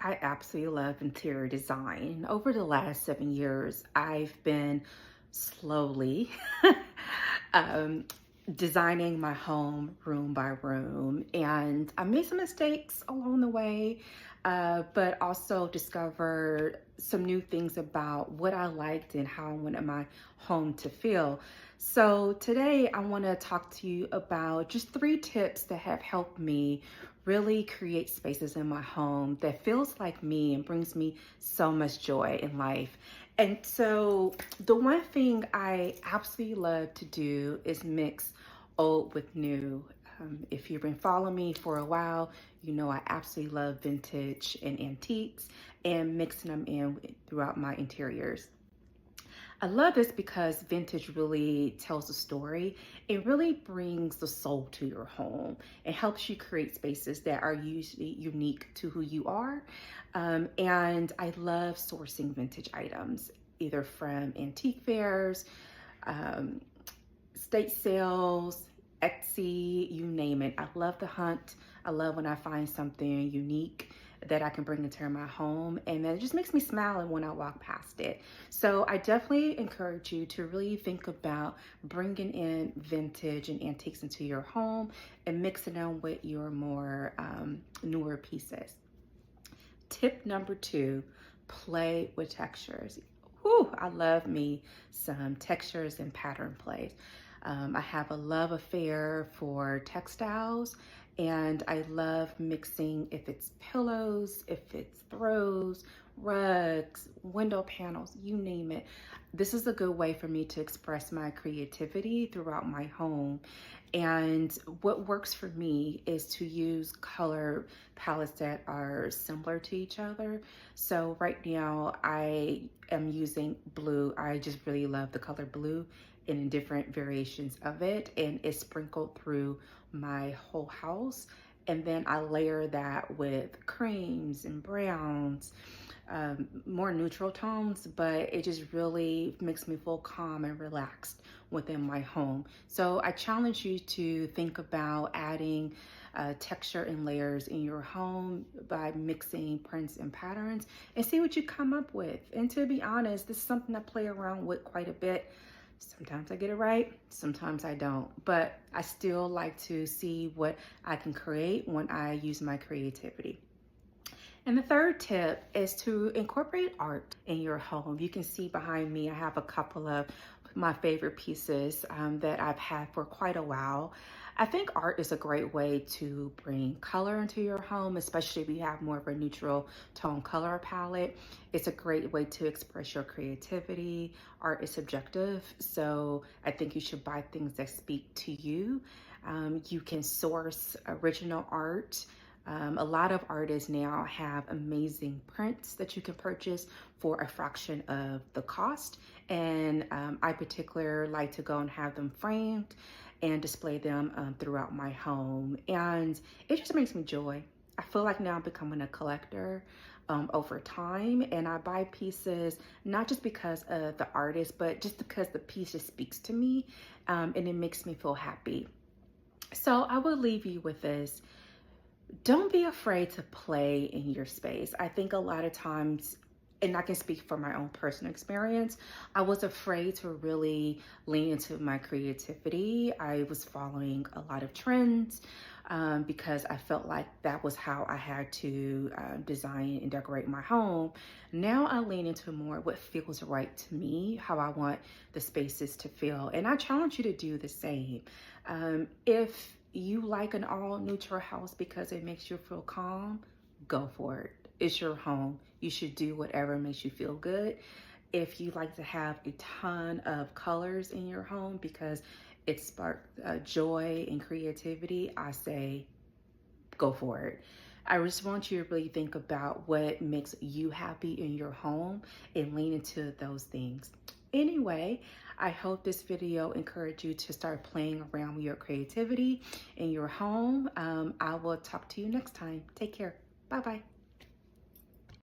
I absolutely love interior design. Over the last 7 years, I've been slowly um, designing my home room by room, and I made some mistakes along the way, but also discovered some new things about what I liked and how I wanted my home to feel. So today I want to talk to you about just 3 tips that have helped me really create spaces in my home that feels like me and brings me so much joy in life. And so the one thing I absolutely love to do is mix old with new. If you've been following me for a while, you know I absolutely love vintage and antiques and mixing them in throughout my interiors. I love this because vintage really tells a story. It really brings the soul to your home. It helps you create spaces that are usually unique to who you are. And I love sourcing vintage items, either from antique fairs, um, state sales, Etsy, you name it. I love the hunt. I love when I find something unique that I can bring into my home, and it just makes me smile when I walk past it. So I definitely encourage you to really think about bringing in vintage and antiques into your home and mixing them with your more newer pieces. Tip number 2, play with textures. Whew, I love me some textures and pattern plays. I have a love affair for textiles, and I love mixing, if it's pillows, if it's throws, rugs, window panels, you name it. This is a good way for me to express my creativity throughout my home. And what works for me is to use color palettes that are similar to each other. So right now I am using blue. I just really love the color blue in different variations of it, and it's sprinkled through my whole house. And then I layer that with creams and browns, more neutral tones, but it just really makes me feel calm and relaxed within my home. So I challenge you to think about adding texture and layers in your home by mixing prints and patterns and see what you come up with. And to be honest, this is something I play around with quite a bit. Sometimes I get it right, sometimes I don't, but I still like to see what I can create when I use my creativity. And the third tip is to incorporate art in your home. You can see behind me, I have a couple of my favorite pieces that I've had for quite a while. I think art is a great way to bring color into your home, especially if you have more of a neutral tone color palette. It's a great way to express your creativity. Art is subjective, so I think you should buy things that speak to you. You can source original art. A lot of artists now have amazing prints that you can purchase for a fraction of the cost. And I particularly like to go and have them framed and display them throughout my home. And it just makes me joy. I feel like now I'm becoming a collector over time, and I buy pieces not just because of the artist, but just because the piece just speaks to me, and it makes me feel happy. So I will leave you with this. Don't be afraid to play in your space. I think a lot of times, and I can speak from my own personal experience, I was afraid to really lean into my creativity. I was following a lot of trends because I felt like that was how I had to design and decorate my home. Now I lean into more what feels right to me, how I want the spaces to feel. And I challenge you to do the same. If you like an all neutral house because it makes you feel calm, go for it. It's your home. You should do whatever makes you feel good. If you like to have a ton of colors in your home because it sparks joy and creativity, I say go for it. I just want you to really think about what makes you happy in your home and lean into those things. Anyway, I hope this video encouraged you to start playing around with your creativity in your home. I will talk to you next time. Take care. Bye-bye.